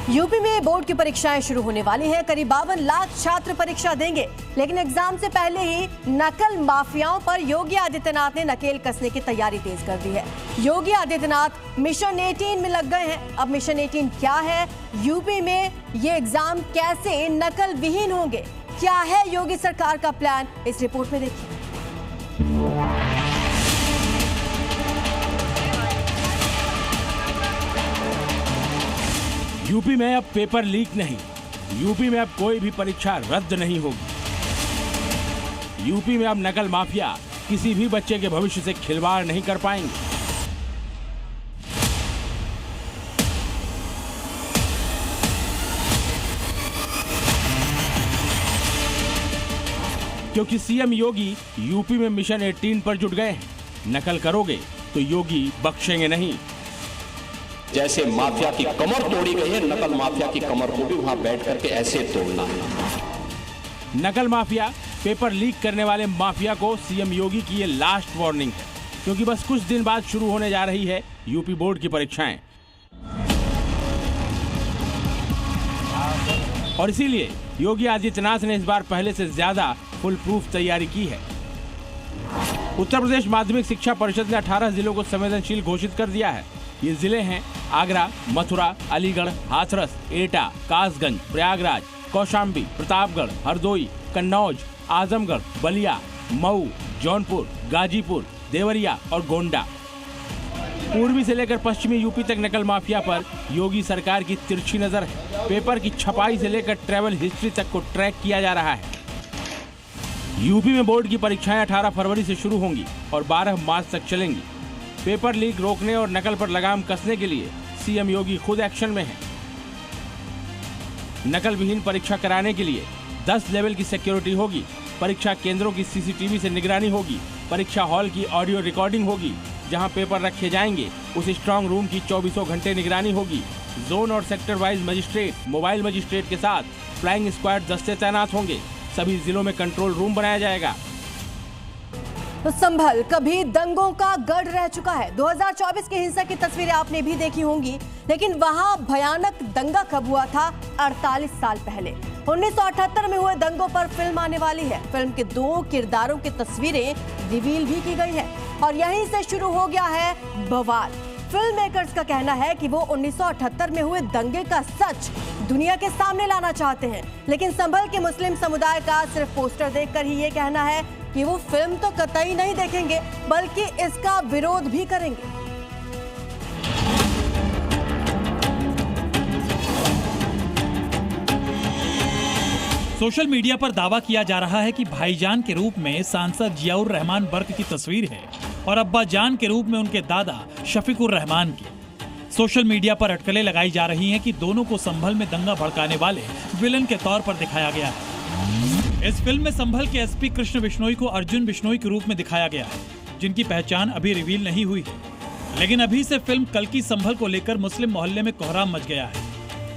UP में board की परीक्षाएं शुरू होने वाली हैं। करीब 52 लाख छात्र परीक्षा देंगे, लेकिन एग्जाम से पहले ही नकल माफियाओं पर योगी आदित्यनाथ ने नकेल कसने की तैयारी तेज कर दी है। योगी आदित्यनाथ मिशन 18 में लग गए हैं। अब मिशन 18 क्या है, यूपी में ये एग्जाम कैसे नकल विहीन होंगे, क्या है योगी सरकार का प्लान, इस रिपोर्ट में देखिए। यूपी में अब पेपर लीक नहीं, यूपी में अब कोई भी परीक्षा रद्द नहीं होगी। यूपी में अब नकल माफिया किसी भी बच्चे के भविष्य से खिलवाड़ नहीं कर पाएंगे। क्योंकि सीएम योगी यूपी में मिशन 18 पर जुट गए हैं। नकल करोगे तो योगी बख्शेंगे नहीं। जैसे माफिया की कमर तोड़ी गई है, नकल माफिया की कमर को भी वहां बैठ करके ऐसे तोड़ना है। नकल माफिया, पेपर लीक करने वाले माफिया को सीएम योगी की ये लास्ट वार्निंग है, क्योंकि बस कुछ दिन बाद शुरू होने जा रही है यूपी बोर्ड की परीक्षाएं। और इसीलिए योगी आदित्यनाथ ने इस बार पहले से ज्यादा फुल प्रूफ तैयारी की है। उत्तर प्रदेश माध्यमिक शिक्षा परिषद ने 18 जिलों को संवेदनशील घोषित कर दिया है। ये जिले हैं आगरा, मथुरा, अलीगढ़, हाथरस, एटा, कासगंज, प्रयागराज, कौशाम्बी, प्रतापगढ़, हरदोई, कन्नौज, आजमगढ़, बलिया, मऊ, जौनपुर, गाजीपुर, देवरिया और गोंडा। पूर्वी से लेकर पश्चिमी यूपी तक नकल माफिया पर योगी सरकार की तिरछी नजर है। पेपर की छपाई से लेकर ट्रैवल हिस्ट्री तक को ट्रैक किया जा रहा है। यूपी में बोर्ड की परीक्षाएं 18 फरवरी से शुरू होंगी और 12 मार्च तक चलेंगी। पेपर लीक रोकने और नकल पर लगाम कसने के लिए सीएम योगी खुद एक्शन में हैं। नकल विहीन परीक्षा कराने के लिए 10 लेवल की सिक्योरिटी होगी। परीक्षा केंद्रों की सीसीटीवी से निगरानी होगी। परीक्षा हॉल की ऑडियो रिकॉर्डिंग होगी। जहां पेपर रखे जाएंगे उस स्ट्रांग रूम की 24 घंटे निगरानी होगी। जोन और sector wise magistrate, mobile magistrate के साथ फ्लाइंग स्क्वाड दस्ते तैनात होंगे। सभी जिलों में कंट्रोल रूम बनाया जाएगा। तो संभल कभी दंगों का गढ़ रह चुका है। 2024 की हिंसा की तस्वीरें आपने भी देखी होंगी, लेकिन वहां भयानक दंगा कब हुआ था? 48 साल पहले 1978 में हुए दंगों पर फिल्म आने वाली है। फिल्म के 2 किरदारों की तस्वीरें रिवील भी की गई है और यहीं से शुरू हो गया है बवाल। फिल्म मेकर्स का कहना है कि वो 1978 में हुए दंगे का सच दुनिया के सामने लाना चाहते हैं, लेकिन संभल के मुस्लिम समुदाय का सिर्फ पोस्टर देखकर ही ये कहना है कि वो फिल्म तो कतई नहीं देखेंगे, बल्कि इसका विरोध भी करेंगे। सोशल मीडिया पर दावा किया जा रहा है कि भाईजान के रूप में सांसद जियाउर रहमान बर्क की तस्वीर है और अब्बा जान के रूप में उनके दादा शफीकुर रहमान की। सोशल मीडिया पर अटकलें लगाई जा रही हैं कि दोनों को संभल में दंगा भड़काने वाले विलन के तौर पर दिखाया गया है। इस फिल्म में संभल के एसपी कृष्ण बिश्नोई को अर्जुन बिश्नोई के रूप में दिखाया गया है, जिनकी पहचान अभी रिवील नहीं हुई है। लेकिन अभी से फिल्म कल्कि संभल को लेकर मुस्लिम मोहल्ले में कोहराम मच गया है।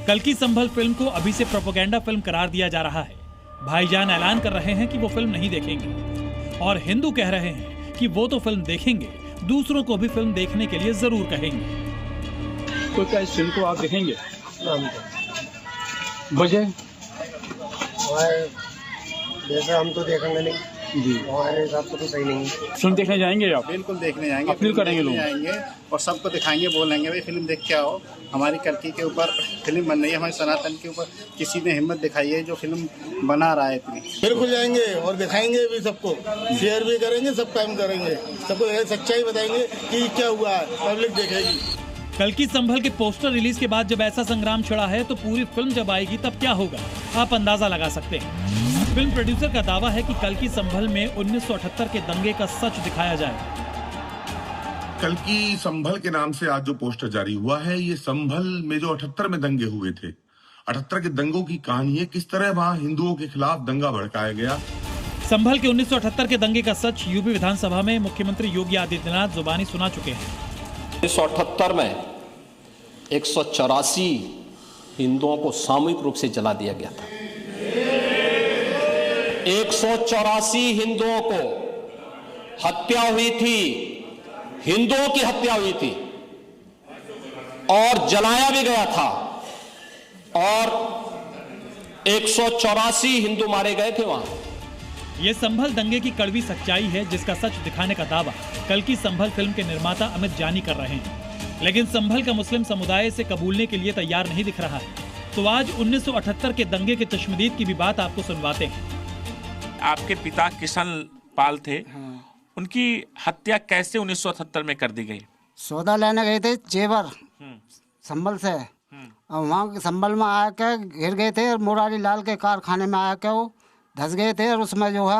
कल्कि संभल फिल्म को अभी से प्रोपेगेंडा फिल्म करार दिया जा रहा है। भाईजान ऐलान कर रहे हैं कि वो फिल्म नहीं देखेंगे और हिंदू कह रहे हैं कि वो तो फिल्म देखेंगे, दूसरों को भी फिल्म देखने के लिए जरूर कहेंगे। तो क्या इस फिल्म को आप देखेंगे? वजह जैसे हम तो देखेंगे नहीं जी, हमारे हिसाब से तो सही नहीं है। फिल्म देखने जाएंगे आप? बिल्कुल देखने जाएंगे, अपील करेंगे लोग जाएंगे और सबको दिखाएंगे, बोलेंगे भाई फिल्म देख के आओ। हमारी कल्कि के ऊपर फिल्म बन रही है, हमारे सनातन के ऊपर किसी ने हिम्मत दिखाई है जो फिल्म बना रहा है इतनी। बिल्कुल जाएंगे और दिखाएंगे भी, सबको शेयर भी करेंगे, सब काम करेंगे, सबको सच्चाई बताएंगे कि क्या हुआ है, पब्लिक देखेगी। कल्कि संभल के पोस्टर रिलीज के बाद जब ऐसा संग्राम छिड़ा है तो पूरी फिल्म जब आएगी तब क्या होगा, आप अंदाजा लगा सकते हैं। फिल्म प्रोड्यूसर का दावा है कि कल्कि संभल में 1978 के दंगे का सच दिखाया जाएगा। कल्कि संभल के नाम से आज जो पोस्टर जारी हुआ है, ये संभल में जो 78 में दंगे हुए थे, 78 के दंगों की कहानी है, किस तरह वहाँ हिंदुओं के खिलाफ दंगा भड़काया गया। संभल के 1978 के दंगे का सच यूपी विधानसभा में मुख्यमंत्री योगी आदित्यनाथ जुबानी सुना चुके हैं। 1978 में 184 हिंदुओं को सामूहिक रूप से जला दिया गया था। 184 हिंदुओं को हत्या हुई थी, हिंदुओं की हत्या हुई थी और जलाया भी गया था। और 184 हिंदू मारे गए थे वहां। ये संभल दंगे की कड़वी सच्चाई है, जिसका सच दिखाने का दावा कल की संभल फिल्म के निर्माता अमित जानी कर रहे हैं। लेकिन संभल का मुस्लिम समुदाय इसे कबूलने के लिए तैयार नहीं दिख रहा है। तो आज 1978 के दंगे के चश्मदीद की भी बात आपको सुनवाते हैं। आपके पिता किशन पाल थे, उनकी हत्या कैसे 1978 में कर दी गई? सौदा लेने गए थे जेवर संभल से, और वहाँ संभल में आके घिर गए थे और मुरारी लाल के कारखाने में आके वो धंस गए थे और उसमें जो है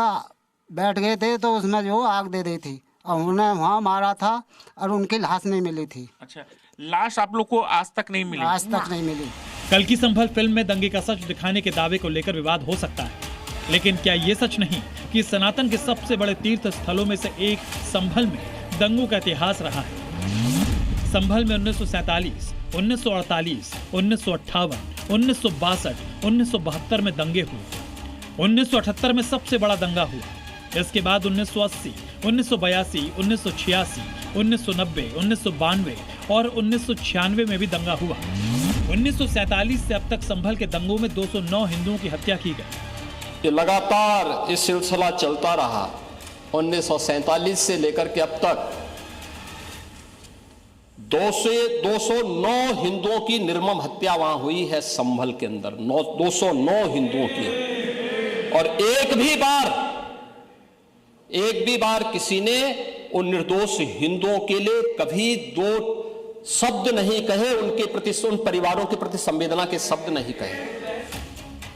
बैठ गए थे, तो उसमें जो आग दे दी थी और उन्हें वहाँ मारा था और उनकी लाश नहीं मिली थी। अच्छा, लाश आप लोग को आज तक नहीं मिली? आज तक नहीं मिली। कल की संभल फिल्म में दंगे का सच दिखाने के दावे को लेकर विवाद हो सकता है, लेकिन क्या ये सच नहीं कि सनातन के सबसे बड़े तीर्थ स्थलों में से एक संभल में दंगों का इतिहास रहा है? संभल में 1947, 1948, 1958, 1962, 1972 में दंगे हुए। 1978 में सबसे बड़ा दंगा हुआ। इसके बाद 1980, 1982, 1986, 1990, 1992 और 1996 में भी दंगा हुआ। 1947 से अब तक संभल के दंगों में 209 हिंदुओं की हत्या की गई। ये लगातार इस सिलसिला चलता रहा। 1947 से लेकर के अब तक 209 हिंदुओं की निर्मम हत्या वहां हुई है संभल के अंदर। 209 हिंदुओं की, और एक भी बार किसी ने उन निर्दोष हिंदुओं के लिए कभी दो शब्द नहीं कहे, उनके प्रति, उन परिवारों के प्रति संवेदना के शब्द नहीं कहे।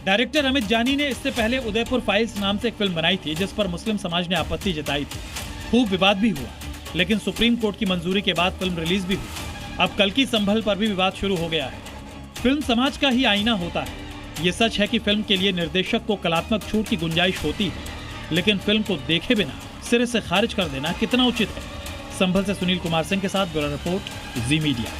डायरेक्टर अमित जानी ने इससे पहले उदयपुर फाइल्स नाम से एक फिल्म बनाई थी, जिस पर मुस्लिम समाज ने आपत्ति जताई थी। खूब विवाद भी हुआ, लेकिन सुप्रीम कोर्ट की मंजूरी के बाद फिल्म रिलीज भी हुई। अब कल की संभल पर भी विवाद शुरू हो गया है। फिल्म समाज का ही आईना होता है। ये सच है कि फिल्म के लिए निर्देशक को कलात्मक छूट की गुंजाइश होती है, लेकिन फिल्म को देखे बिना सिरे से खारिज कर देना कितना उचित है? संभल से सुनील कुमार सिंह के साथ ब्यूरो रिपोर्ट, जी मीडिया।